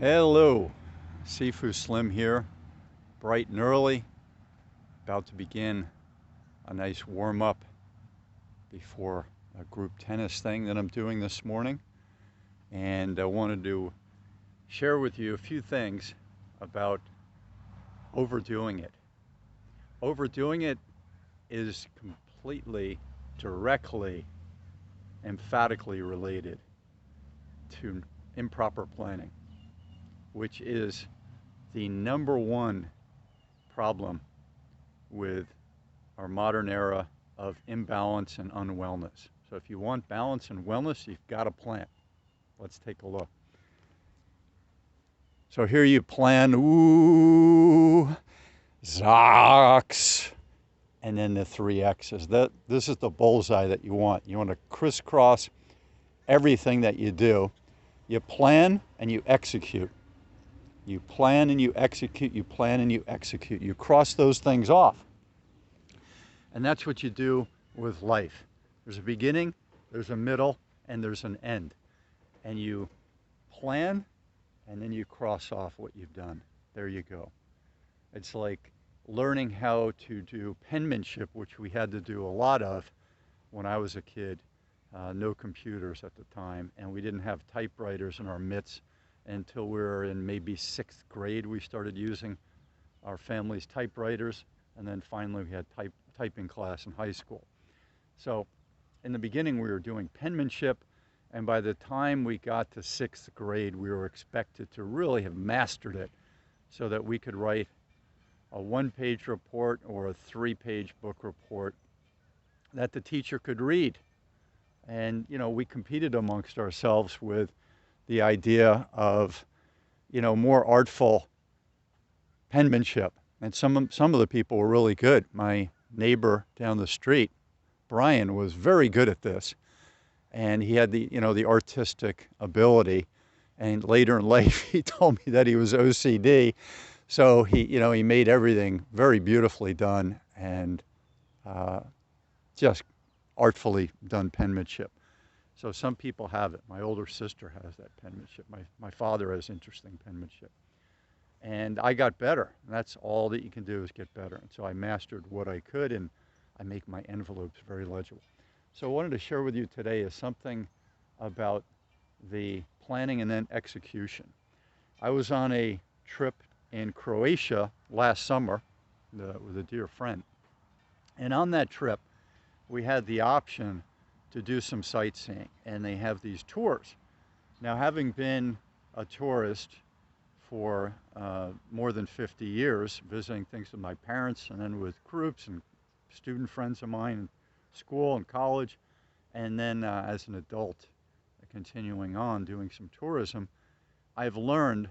Hello, Sifu Slim here, bright and early, about to begin a nice warm-up before a group tennis thing that I'm doing this morning. And I wanted to share with you a few things about overdoing it. Overdoing it is completely, directly, emphatically related to improper planning, which is the number one problem with our modern era of imbalance and unwellness. So if you want balance and wellness, you've got to plan. Let's take a look. So here you plan, ooh, Zox, and then the three X's. This is the bullseye that you want. You want to crisscross everything that you do. You plan and you execute. You plan and you execute, you plan and you execute. You cross those things off. And that's what you do with life. There's a beginning, there's a middle, and there's an end. And you plan, and then you cross off what you've done. There you go. It's like learning how to do penmanship, which we had to do a lot of when I was a kid. No computers at the time, and we didn't have typewriters in our mitts until we were in maybe 6th grade. We started using our family's typewriters, and then finally we had typing class in high school. So in the beginning we were doing penmanship, and by the time we got to 6th grade we were expected to really have mastered it so that we could write a 1-page report or a 3-page book report that the teacher could read. And you know, we competed amongst ourselves with the idea of, you know, more artful penmanship. And some of the people were really good. My neighbor down the street, Brian, was very good at this. And he had the, you know, the artistic ability. And later in life, he told me that he was OCD. So he, you know, he made everything very beautifully done and just artfully done penmanship. So some people have it. My older sister has that penmanship. My father has interesting penmanship. And I got better. And that's all that you can do is get better. And so I mastered what I could, and I make my envelopes very legible. So I wanted to share with you today is something about the planning and then execution. I was on a trip in Croatia last summer with a dear friend. And on that trip, we had the option to do some sightseeing, and they have these tours. Now, having been a tourist for more than 50 years, visiting things with my parents and then with groups and student friends of mine in school and college, and then as an adult, continuing on doing some tourism, I've learned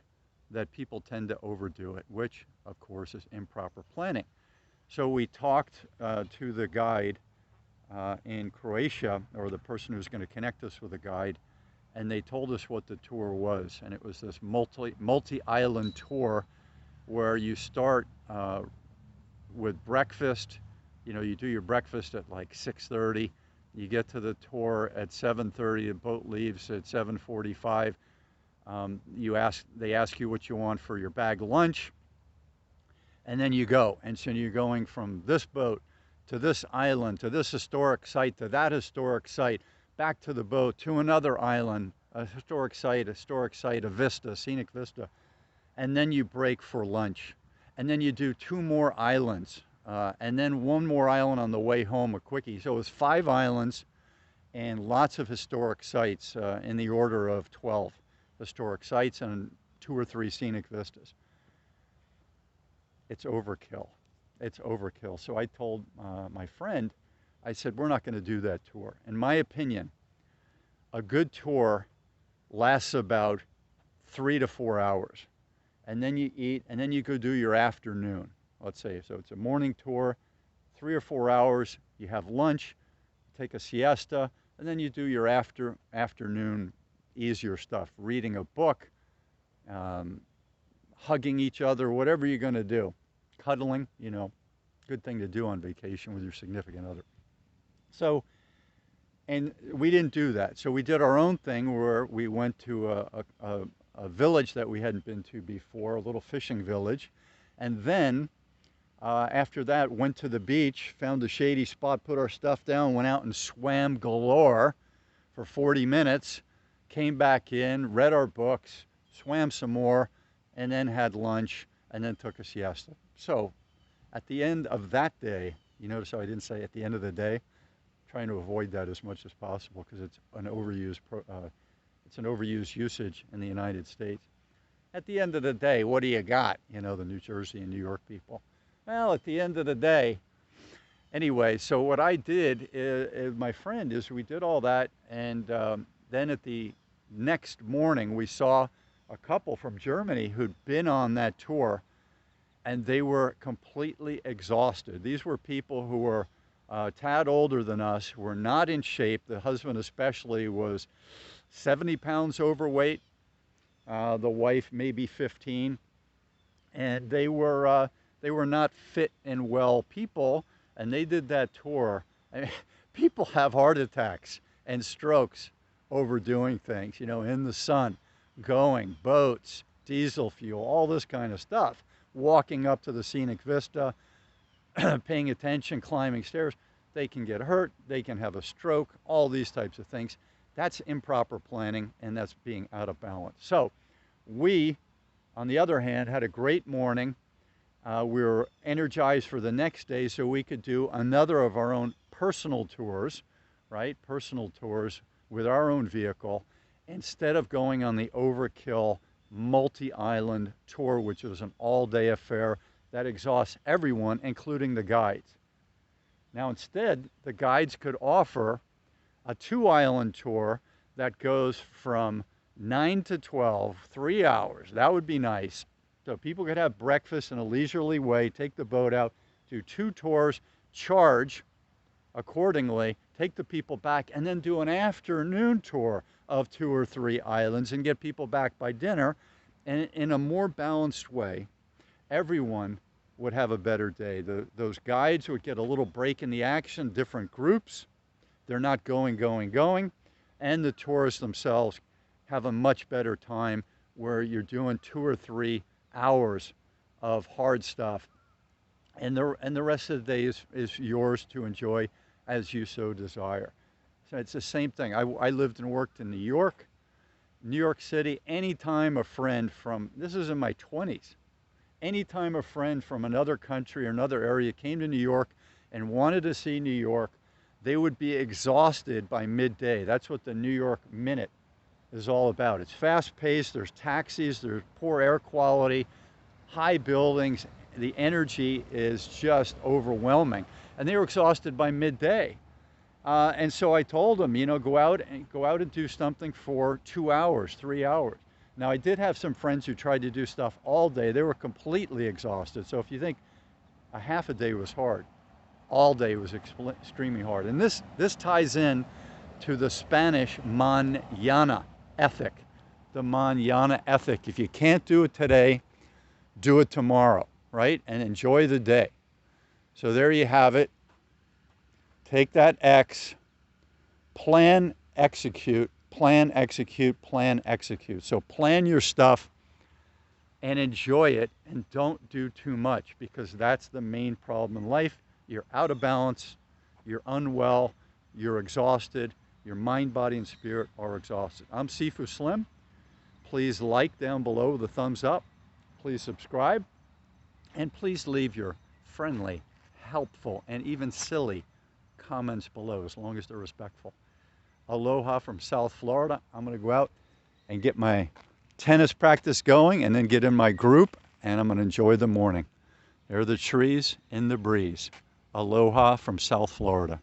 that people tend to overdo it, which, of course, is improper planning. So we talked to the guide in Croatia, or the person who's going to connect us with a guide, and they told us what the tour was. And it was this multi-island tour where you start with breakfast. You know, you do your breakfast at like 6:30. You get to the tour at 7:30. The boat leaves at 7:45. They ask you what you want for your bag lunch, and then you go. And so you're going from this boat to this island, to this historic site, to that historic site, back to the boat, to another island, a historic site, a vista, scenic vista. And then you break for lunch. And then you do 2 more islands, and then 1 more island on the way home, a quickie. So it was 5 islands and lots of historic sites in the order of 12 historic sites and 2 or 3 scenic vistas. It's overkill. It's overkill. So I told my friend, I said, we're not going to do that tour. In my opinion, a good tour lasts about 3 to 4 hours. And then you eat, and then you go do your afternoon, let's say. So it's a morning tour, 3 or 4 hours. You have lunch, take a siesta, and then you do your afternoon easier stuff, reading a book, hugging each other, whatever you're going to do. Cuddling, you know, good thing to do on vacation with your significant other. So, and we didn't do that. So we did our own thing where we went to a village that we hadn't been to before, a little fishing village. And then after that, went to the beach, found a shady spot, put our stuff down, went out and swam galore for 40 minutes, came back in, read our books, swam some more, and then had lunch, and then took a siesta. So at the end of that day, you notice how I didn't say at the end of the day, trying to avoid that as much as possible because it's an overused usage in the United States. At the end of the day, what do you got? You know, the New Jersey and New York people. Well, at the end of the day, anyway, so what I did, my friend, is we did all that, and then at the next morning, we saw a couple from Germany who'd been on that tour, and they were completely exhausted. These were people who were a tad older than us, were not in shape. The husband especially was 70 pounds overweight, the wife maybe 15, and they were not fit and well people, and they did that tour. I mean, people have heart attacks and strokes overdoing things, you know, in the sun, going, boats, diesel fuel, all this kind of stuff, walking up to the scenic vista, paying attention, climbing stairs. They can get hurt, they can have a stroke, all these types of things. That's improper planning, and that's being out of balance. So we, on the other hand, had a great morning. We were energized for the next day so we could do another of our own personal tours, right? Personal tours with our own vehicle, instead of going on the overkill multi-island tour, which was an all-day affair that exhausts everyone, including the guides. Now instead, the guides could offer a 2-island tour that goes from 9 to 12, 3 hours. That would be nice. So people could have breakfast in a leisurely way, take the boat out, do 2 tours, charge accordingly, take the people back, and then do an afternoon tour of 2 or 3 islands and get people back by dinner. And in a more balanced way, everyone would have a better day. Those guides would get a little break in the action, different groups. They're not going. And the tourists themselves have a much better time where you're doing 2 or 3 hours of hard stuff. And the rest of the day is yours to enjoy as you so desire. So it's the same thing. I lived and worked in New York City. Anytime a friend from, this is in my 20s, anytime a friend from another country or another area came to New York and wanted to see New York, they would be exhausted by midday. That's what the New York Minute is all about. It's fast-paced, there's taxis, there's poor air quality, high buildings, the energy is just overwhelming. And they were exhausted by midday. And so I told them, you know, go out and do something for 2 hours, 3 hours. Now I did have some friends who tried to do stuff all day. They were completely exhausted. So if you think a half a day was hard, all day was extremely hard. And this ties in to the Spanish mañana ethic, the mañana ethic. If you can't do it today, do it tomorrow, right? And enjoy the day. So there you have it. Take that X, plan, execute, plan, execute, plan, execute. So plan your stuff and enjoy it, and don't do too much, because that's the main problem in life. You're out of balance, you're unwell, you're exhausted, your mind, body, and spirit are exhausted. I'm Sifu Slim. Please like down below with a thumbs up. Please subscribe. And please leave your friendly, helpful, and even silly comments below, as long as they're respectful. Aloha from South Florida. I'm going to go out and get my tennis practice going, and then get in my group, and I'm going to enjoy the morning. There are the trees in the breeze. Aloha from South Florida.